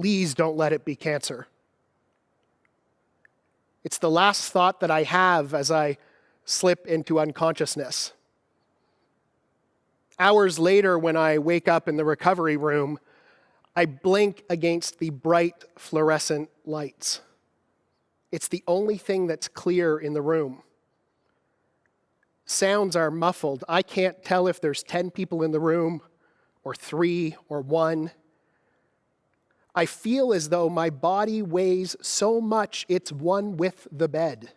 please don't let it be cancer. It's the last thought that I have as I slip into unconsciousness. Hours later, when I wake up in the recovery room, I blink against the bright fluorescent lights. It's the only thing that's clear in the room. Sounds are muffled. I can't tell if there's 10 people in the room, or 3, or 1. I feel as though my body weighs so much it's one with the bed.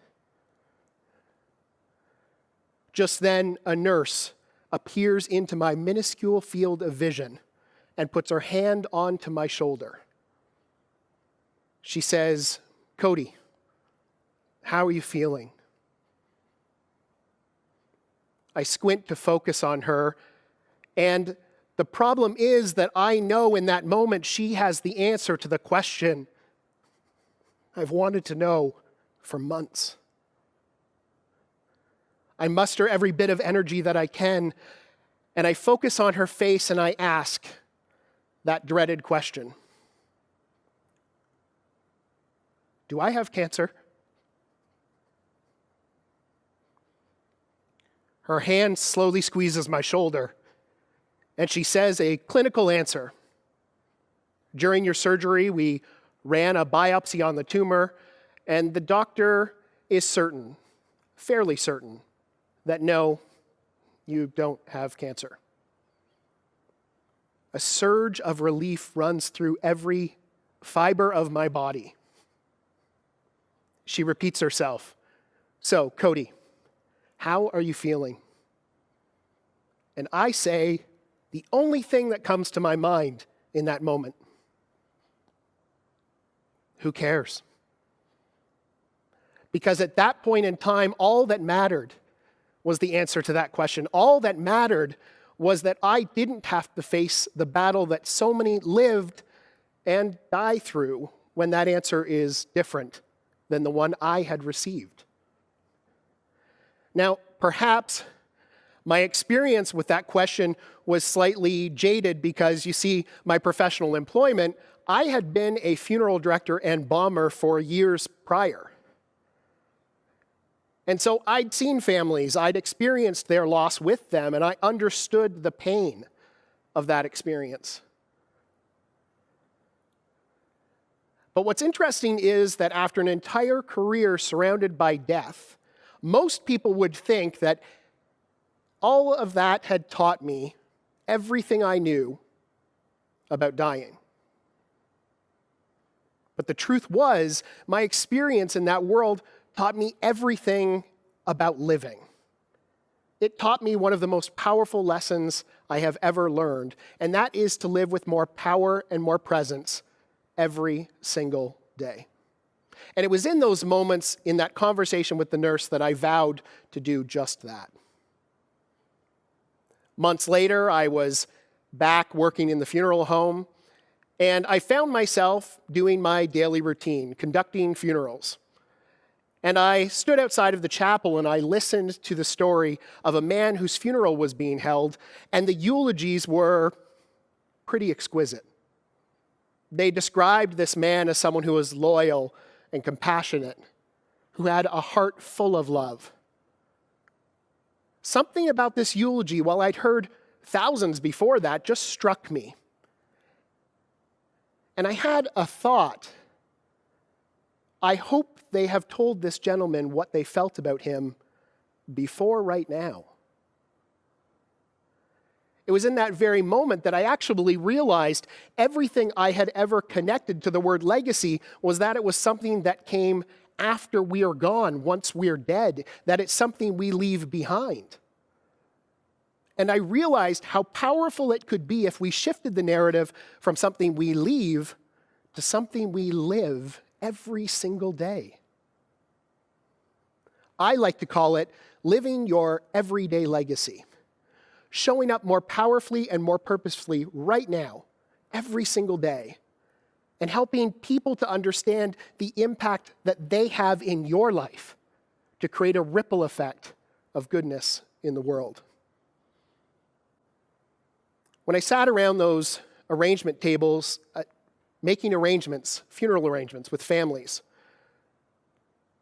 Just then, a nurse appears into my minuscule field of vision and puts her hand onto my shoulder. She says, "Codi, how are you feeling?" I squint to focus on her, and the problem is that I know in that moment she has the answer to the question I've wanted to know for months. I muster every bit of energy that I can, and I focus on her face and I ask that dreaded question. Do I have cancer? Her hand slowly squeezes my shoulder, and she says a clinical answer. During your surgery, we ran a biopsy on the tumor, and the doctor is certain, fairly certain, that no, you don't have cancer. A surge of relief runs through every fiber of my body. She repeats herself. So, Codi, how are you feeling? And I say the only thing that comes to my mind in that moment. Who cares? Because at that point in time, all that mattered was the answer to that question. All that mattered was that I didn't have to face the battle that so many lived and die through when that answer is different than the one I had received. Now, perhaps my experience with that question was slightly jaded because, you see, my professional employment, I had been a funeral director and bomber for years prior. And so I'd seen families, I'd experienced their loss with them, and I understood the pain of that experience. But what's interesting is that after an entire career surrounded by death, most people would think that all of that had taught me everything I knew about dying. But the truth was, my experience in that world taught me everything about living. It taught me one of the most powerful lessons I have ever learned, and that is to live with more power and more presence every single day. And it was in those moments, in that conversation with the nurse, that I vowed to do just that. Months later, I was back working in the funeral home, and I found myself doing my daily routine, conducting funerals. And I stood outside of the chapel and I listened to the story of a man whose funeral was being held, and the eulogies were pretty exquisite. They described this man as someone who was loyal and compassionate, who had a heart full of love. Something about this eulogy, while I'd heard thousands before that, just struck me. And I had a thought. I hope they have told this gentleman what they felt about him before right now. It was in that very moment that I actually realized everything I had ever connected to the word legacy was that it was something that came after we are gone, once we're dead, that it's something we leave behind. And I realized how powerful it could be if we shifted the narrative from something we leave to something we live every single day. I like to call it living your everyday legacy, showing up more powerfully and more purposefully right now, every single day, and helping people to understand the impact that they have in your life to create a ripple effect of goodness in the world. When I sat around those arrangement tables, making arrangements, funeral arrangements with families.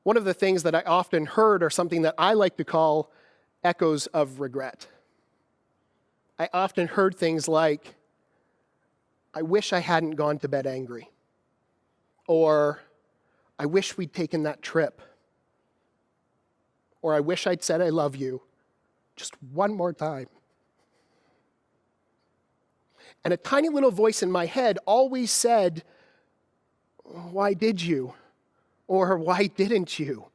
One of the things that I often heard are something that I like to call echoes of regret. I often heard things like, I wish I hadn't gone to bed angry. Or, I wish we'd taken that trip. Or, I wish I'd said I love you just one more time. And a tiny little voice in my head always said, why did you? Or why didn't you?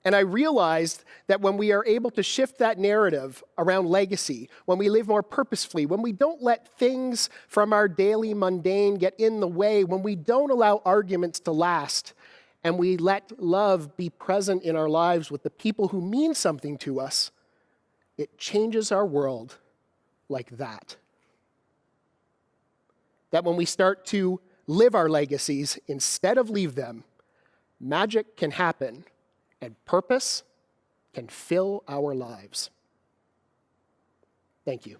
And I realized that when we are able to shift that narrative around legacy, when we live more purposefully, when we don't let things from our daily mundane get in the way, when we don't allow arguments to last, and we let love be present in our lives with the people who mean something to us, it changes our world like that. That when we start to live our legacies instead of leave them, magic can happen and purpose can fill our lives. Thank you.